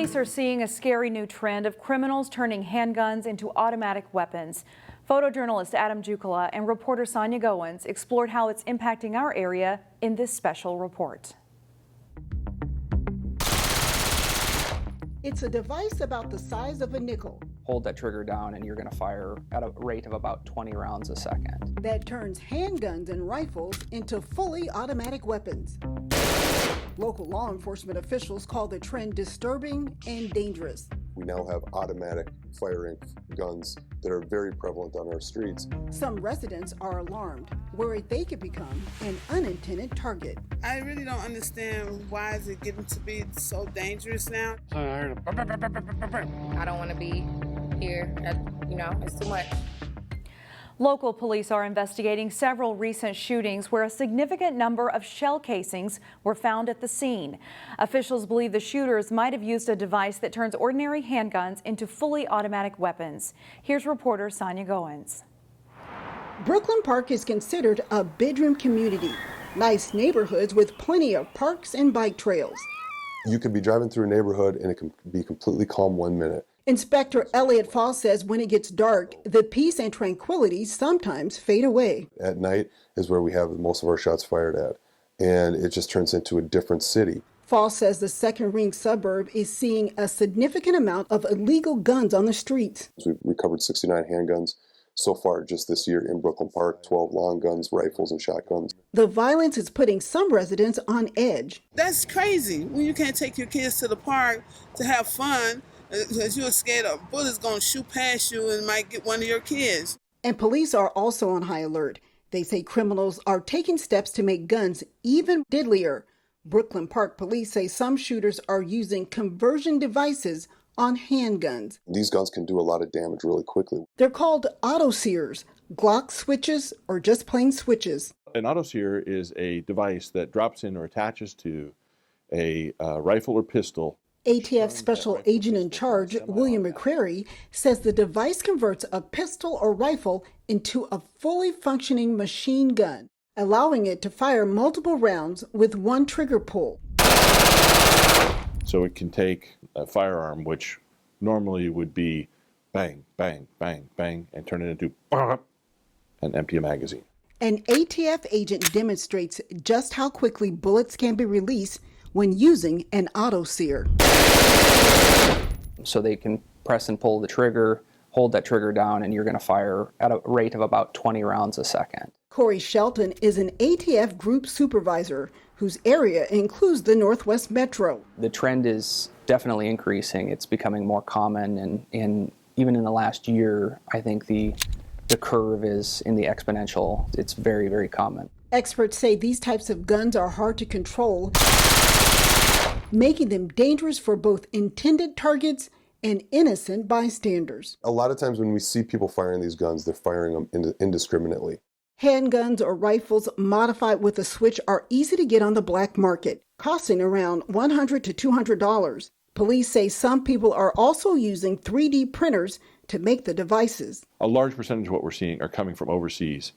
Police are seeing a scary new trend of criminals turning handguns into automatic weapons. Photojournalist Adam Jukala and reporter Sonia Goins explored how it's impacting our area in this special report. It's a device about the size of a nickel. Hold that trigger down and you're going to fire at a rate of about 20 rounds a second. That turns handguns and rifles into fully automatic weapons. Local law enforcement officials call the trend disturbing and dangerous. We now have automatic firing guns that are very prevalent on our streets. Some residents are alarmed, worried they could become an unintended target. I really don't understand why is it getting to be so dangerous now. I don't want to be here. It's too much. Local police are investigating several recent shootings where a significant number of shell casings were found at the scene. Officials believe the shooters might have used a device that turns ordinary handguns into fully automatic weapons. Here's reporter Sonia Goins. Brooklyn Park is considered a bedroom community. Nice neighborhoods with plenty of parks and bike trails. You could be driving through a neighborhood and it can be completely calm 1 minute. Inspector Elliott Foss says when it gets dark, the peace and tranquility sometimes fade away. At night is where we have most of our shots fired at, and it just turns into a different city. Foss says the second ring suburb is seeing a significant amount of illegal guns on the streets. We've recovered 69 handguns so far just this year in Brooklyn Park, 12 long guns, rifles, and shotguns. The violence is putting some residents on edge. That's crazy when you can't take your kids to the park to have fun because you're scared a bullet's going to shoot past you and might get one of your kids. And police are also on high alert. They say criminals are taking steps to make guns even deadlier. Brooklyn Park police say some shooters are using conversion devices on handguns. These guns can do a lot of damage really quickly. They're called auto-sears, Glock switches, or just plain switches. An auto-sear is a device that drops in or attaches to a rifle or pistol. ATF Special Agent in Charge, William McCrary, says the device converts a pistol or rifle into a fully functioning machine gun, allowing it to fire multiple rounds with one trigger pull. So it can take a firearm, which normally would be bang, bang, bang, bang, and turn it into and empty a magazine. An ATF agent demonstrates just how quickly bullets can be released when using an auto-sear. So they can press and pull the trigger, hold that trigger down, and you're going to fire at a rate of about 20 rounds a second. Corey Shelton is an ATF group supervisor whose area includes the Northwest Metro. The trend is definitely increasing. It's becoming more common, and even in the last year, I think the curve is in the exponential. It's very, very common. Experts say these types of guns are hard to control, making them dangerous for both intended targets and innocent bystanders. A lot of times when we see people firing these guns, they're firing them indiscriminately. Handguns or rifles modified with a switch are easy to get on the black market, costing around $100 to $200. Police say some people are also using 3D printers to make the devices. A large percentage of what we're seeing are coming from overseas,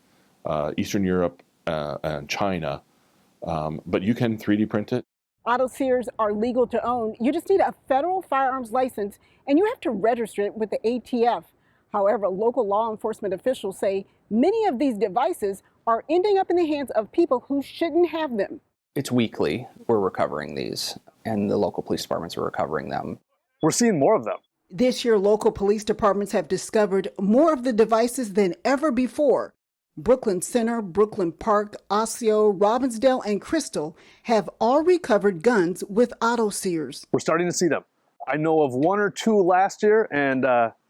Eastern Europe and China, but you can 3D print it. Auto-sears are legal to own. You just need a federal firearms license, and you have to register it with the ATF. However, local law enforcement officials say many of these devices are ending up in the hands of people who shouldn't have them. It's weekly we're recovering these, and the local police departments are recovering them. We're seeing more of them. This year, local police departments have discovered more of the devices than ever before. Brooklyn Center, Brooklyn Park, Osseo, Robbinsdale, and Crystal have all recovered guns with auto-sears. We're starting to see them. I know of one or two last year, and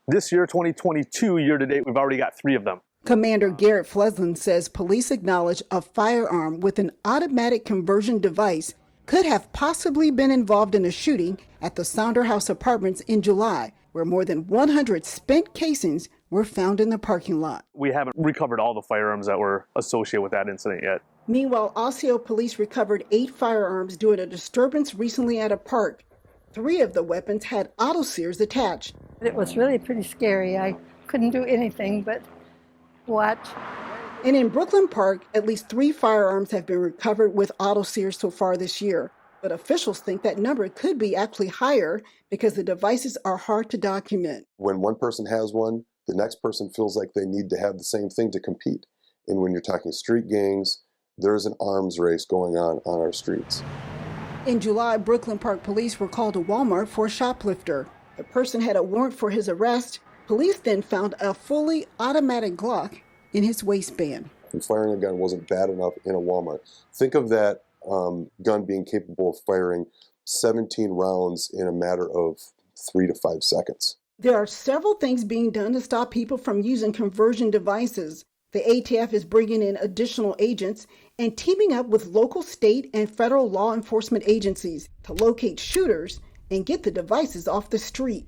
this year, 2022, year to date, we've already got 3 of them. Commander Garrett Fleslin says police acknowledge a firearm with an automatic conversion device could have possibly been involved in a shooting at the Sounder House Apartments in July, where more than 100 spent casings were found in the parking lot. We haven't recovered all the firearms that were associated with that incident yet. Meanwhile, Osseo police recovered 8 firearms during a disturbance recently at a park. 3 of the weapons had auto-sears attached. It was really pretty scary. I couldn't do anything but watch. And in Brooklyn Park, at least 3 firearms have been recovered with auto-sears so far this year. But officials think that number could be actually higher because the devices are hard to document. When one person has one, the next person feels like they need to have the same thing to compete. And when you're talking street gangs, there's an arms race going on our streets. In July, Brooklyn Park police were called to Walmart for a shoplifter. The person had a warrant for his arrest. Police then found a fully automatic Glock in his waistband. And firing a gun wasn't bad enough in a Walmart. Think of that gun being capable of firing 17 rounds in a matter of 3 to 5 seconds. There are several things being done to stop people from using conversion devices. The ATF is bringing in additional agents and teaming up with local, state, and federal law enforcement agencies to locate shooters and get the devices off the street.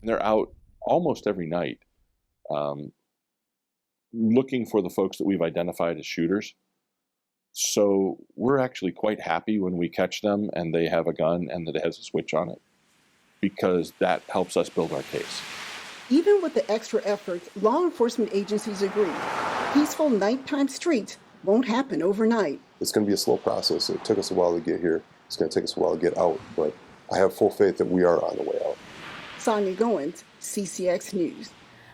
They're out almost every night looking for the folks that we've identified as shooters. So we're actually quite happy when we catch them and they have a gun and that it has a switch on it, because that helps us build our case. Even with the extra efforts, law enforcement agencies agree. Peaceful nighttime streets won't happen overnight. It's going to be a slow process. It took us a while to get here. It's going to take us a while to get out, but I have full faith that we are on the way out. Sonia Goins, CCX News.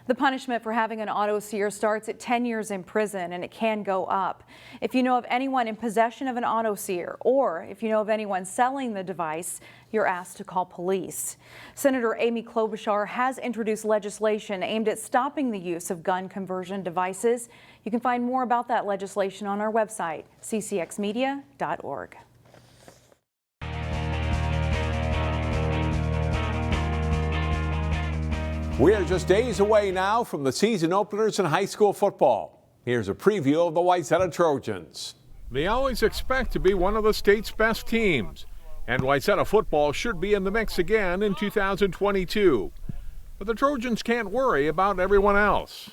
The punishment for having an auto sear starts at 10 years in prison, and it can go up. If you know of anyone in possession of an auto sear, or if you know of anyone selling the device, you're asked to call police. Senator Amy Klobuchar has introduced legislation aimed at stopping the use of gun conversion devices. You can find more about that legislation on our website, ccxmedia.org. We are just days away now from the season openers in high school football. Here's a preview of the Wayzata Trojans. They always expect to be one of the state's best teams, and Wayzata football should be in the mix again in 2022. But the Trojans can't worry about everyone else.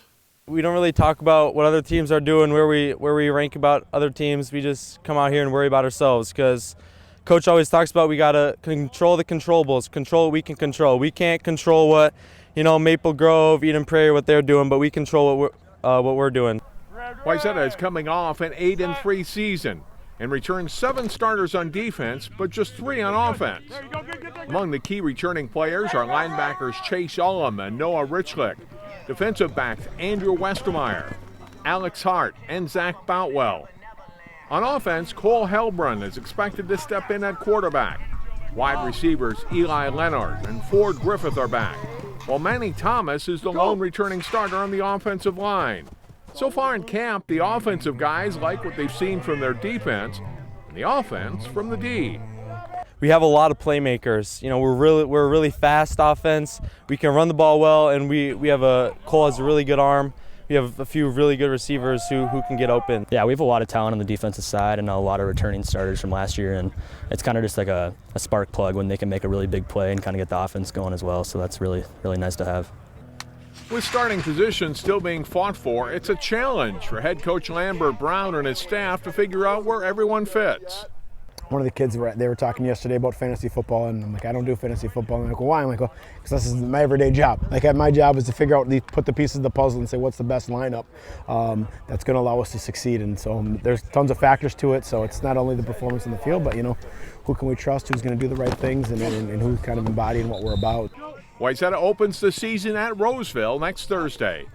We don't really talk about what other teams are doing, where we rank about other teams. We just come out here and worry about ourselves, because Coach always talks about we got to control the controllables, control what we can control. We can't control what, Maple Grove, Eden Prairie, what they're doing, but we control what we're doing. Wayzata is coming off an 8-3 season and returned 7 starters on defense, but just 3 on offense. Among the key returning players are linebackers Chase Ullum and Noah Richlick, defensive backs Andrew Westermeyer, Alex Hart, and Zach Boutwell. On offense, Cole Helbrun is expected to step in at quarterback. Wide receivers Eli Leonard and Ford Griffith are back, while Manny Thomas is the lone returning starter on the offensive line. So far in camp, the offensive guys like what they've seen from their defense, and the offense from the D. We have a lot of playmakers. We're a really fast offense. We can run the ball well, and Cole has a really good arm. We have a few really good receivers who can get open. Yeah, we have a lot of talent on the defensive side and a lot of returning starters from last year, and it's kind of just like a spark plug when they can make a really big play and kind of get the offense going as well, so that's really, really nice to have. With starting positions still being fought for, it's a challenge for head coach Lambert Brown and his staff to figure out where everyone fits. One of the kids, they were talking yesterday about fantasy football, and I'm like, I don't do fantasy football. And I'm like, well, why? I'm like, well, because this is my everyday job. My job is to figure out, put the pieces of the puzzle and say what's the best lineup that's going to allow us to succeed. And so there's tons of factors to it. So it's not only the performance in the field, but who can we trust, who's going to do the right things, and who's kind of embodying what we're about. Wayzata opens the season at Roseville next Thursday.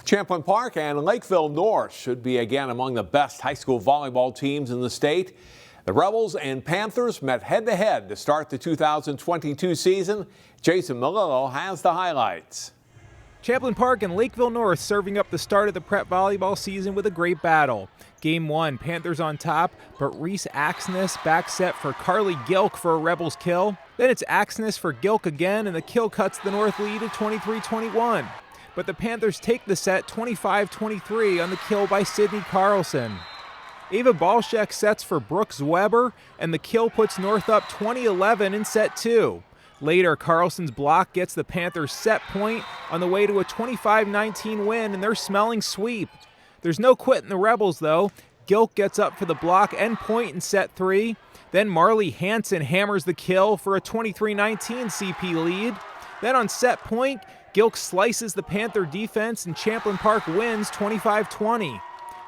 Champlin Park and Lakeville North should be again among the best high school volleyball teams in the state. The Rebels and Panthers met head-to-head to start the 2022 season. Jason Melillo has the highlights. Champlin Park and Lakeville North serving up the start of the prep volleyball season with a great battle. Game 1, Panthers on top, but Reese Axness back set for Carly Gilk for a Rebels kill. Then it's Axness for Gilk again, and the kill cuts the North lead at 23-21. But the Panthers take the set 25-23 on the kill by Sydney Carlson. Ava Balshek sets for Brooks Weber, and the kill puts North up 20-11 in set 2. Later, Carlson's block gets the Panthers set point on the way to a 25-19 win, and they're smelling sweep. There's no quit in the Rebels, though. Gilk gets up for the block and point in set 3. Then Marley Hansen hammers the kill for a 23-19 CP lead. Then on set point, Gilk slices the Panther defense, and Champlin Park wins 25-20.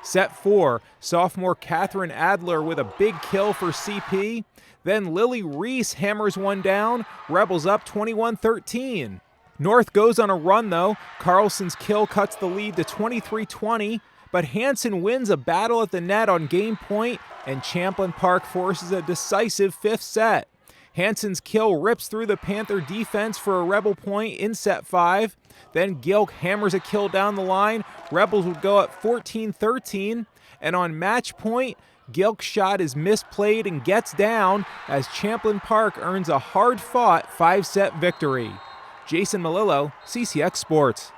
Set 4, sophomore Catherine Adler with a big kill for CP. Then Lily Reese hammers one down. Rebels up 21-13. North goes on a run though. Carlson's kill cuts the lead to 23-20. But Hanson wins a battle at the net on game point, and Champlin Park forces a decisive 5th set. Hanson's kill rips through the Panther defense for a Rebel point in set 5. Then Gilk hammers a kill down the line. Rebels would go up 14-13. And on match point, Gilk's shot is misplayed and gets down as Champlin Park earns a hard-fought 5-set victory. Jason Malillo, CCX Sports.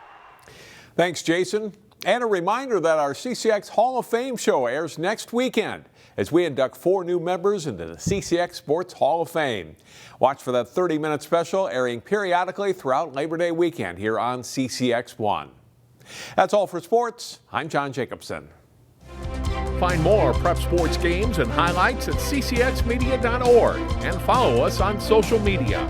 Thanks, Jason. And a reminder that our CCX Hall of Fame show airs next weekend as we induct 4 new members into the CCX Sports Hall of Fame. Watch for that 30-minute special airing periodically throughout Labor Day weekend here on CCX1. That's all for sports. I'm John Jacobson. Find more prep sports games and highlights at ccxmedia.org and follow us on social media.